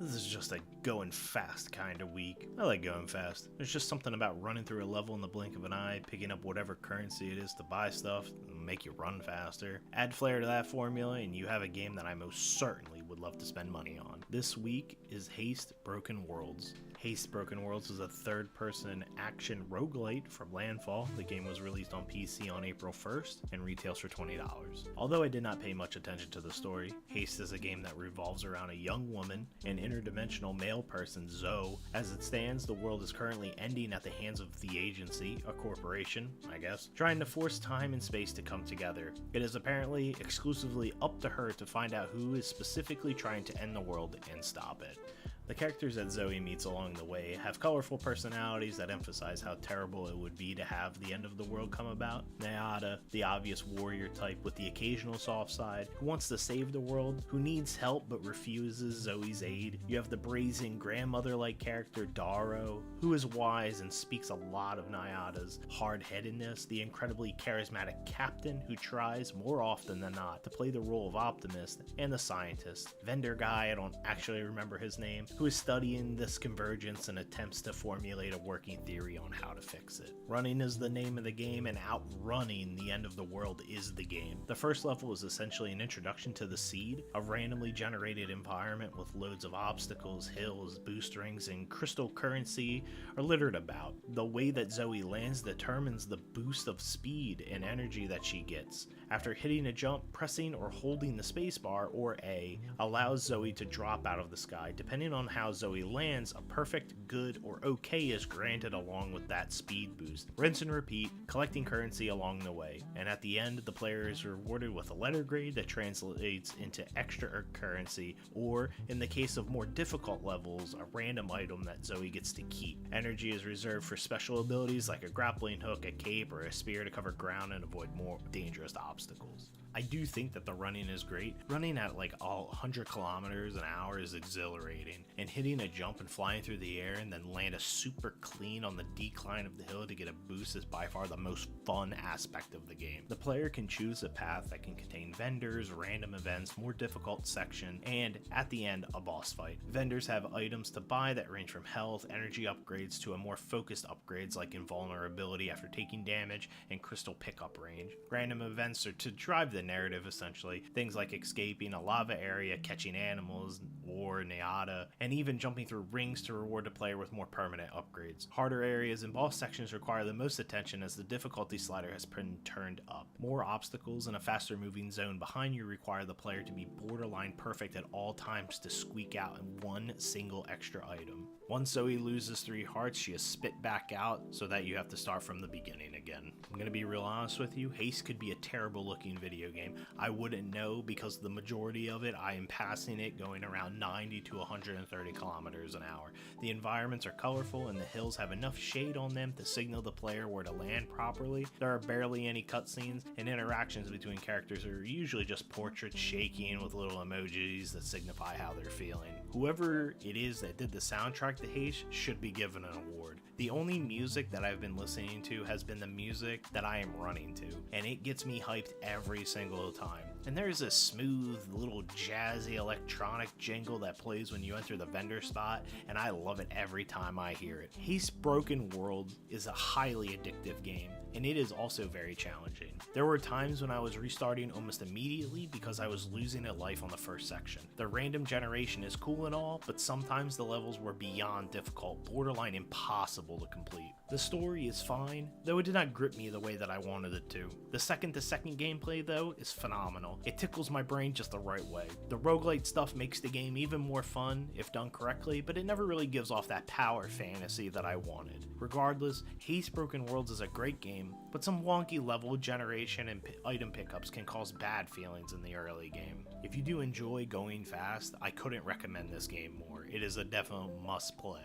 This is just a going fast kind of week. I like going fast. There's just something about running through a level in the blink of an eye, picking up whatever currency it is to buy stuff, and make you run faster. Add flair to that formula and you have a game that I most certainly would love to spend money on. This week is Haste Broken Worlds. Haste Broken Worlds is a third-person action roguelite from Landfall. The game was released on PC on April 1st and retails for $20. Although I did not pay much attention to the story, Haste is a game that revolves around a young woman, an interdimensional male person, Zoe. As it stands, the world is currently ending at the hands of the agency, a corporation, I guess, trying to force time and space to come together. It is apparently exclusively up to her to find out who is specifically trying to end the world and stop it. The characters that Zoe meets along the way have colorful personalities that emphasize how terrible it would be to have the end of the world come about. Nayada, the obvious warrior type with the occasional soft side, who wants to save the world, who needs help but refuses Zoe's aid. You have the brazen grandmother-like character Daro, who is wise and speaks a lot of Nayada's hard-headedness, the incredibly charismatic captain who tries, more often than not, to play the role of optimist, and the scientist, vendor guy, I don't actually remember his name, who is studying this convergence and attempts to formulate a working theory on how to fix it. Running is the name of the game, and outrunning the end of the world is the game. The first level is essentially an introduction to the Seed, a randomly generated environment with loads of obstacles, hills, boost rings, and crystal currency are littered about. The way that Zoe lands determines the boost of speed and energy that she gets. After hitting a jump, pressing or holding the spacebar, or A, allows Zoe to drop out of the sky. Depending on how Zoe lands, a perfect, good, or okay is granted along with that speed boost. Rinse and repeat, collecting currency along the way, and at the end, the player is rewarded with a letter grade that translates into extra currency, or, in the case of more difficult levels, a random item that Zoe gets to keep. Energy is reserved for special abilities like a grappling hook, a cape, or a spear to cover ground and avoid more dangerous obstacles. I do think that the running is great. Running at like 100 kilometers an hour is exhilarating, and hitting a jump and flying through the air and then land a super clean on the decline of the hill to get a boost is by far the most fun aspect of the game. The player can choose a path that can contain vendors, random events, more difficult section, and at the end, a boss fight. Vendors have items to buy that range from health, energy upgrades to a more focused upgrades like invulnerability after taking damage and crystal pickup range. Random events are to drive the narrative essentially, things like escaping a lava area, catching animals, or Nayada, and even jumping through rings to reward the player with more permanent upgrades. Harder areas and boss sections require the most attention as the difficulty slider has been turned up. More obstacles and a faster moving zone behind you require the player to be borderline perfect at all times to squeak out in one single extra item. Once Zoe loses 3 hearts, she is spit back out so that you have to start from the beginning again. I'm gonna be real honest with you, Haste could be a terrible looking video game. I wouldn't know because the majority of it I am passing it going around 90 to 130 kilometers an hour. The environments are colorful and the hills have enough shade on them to signal the player where to land properly. There are barely any cutscenes, and interactions between characters are usually just portraits shaking with little emojis that signify how they're feeling. Whoever it is that did the soundtrack to Haste should be given an award. The only music that I've been listening to has been the music that I am running to, and it gets me hyped every single time. And there's a smooth little jazzy electronic jingle that plays when you enter the vendor spot, and I love it every time I hear it. Haste Broken World is a highly addictive game, and it is also very challenging. There were times when I was restarting almost immediately because I was losing a life on the first section. The random generation is cool and all, but sometimes the levels were beyond difficult, borderline impossible to complete. The story is fine, though it did not grip me the way that I wanted it to. The second-to-second gameplay, though, is phenomenal. It tickles my brain just the right way. The roguelite stuff makes the game even more fun if done correctly, but it never really gives off that power fantasy that I wanted. Regardless, Haste Broken Worlds is a great game, but some wonky level generation and item pickups can cause bad feelings in the early game. If you do enjoy going fast, I couldn't recommend this game more. It is a definite must play.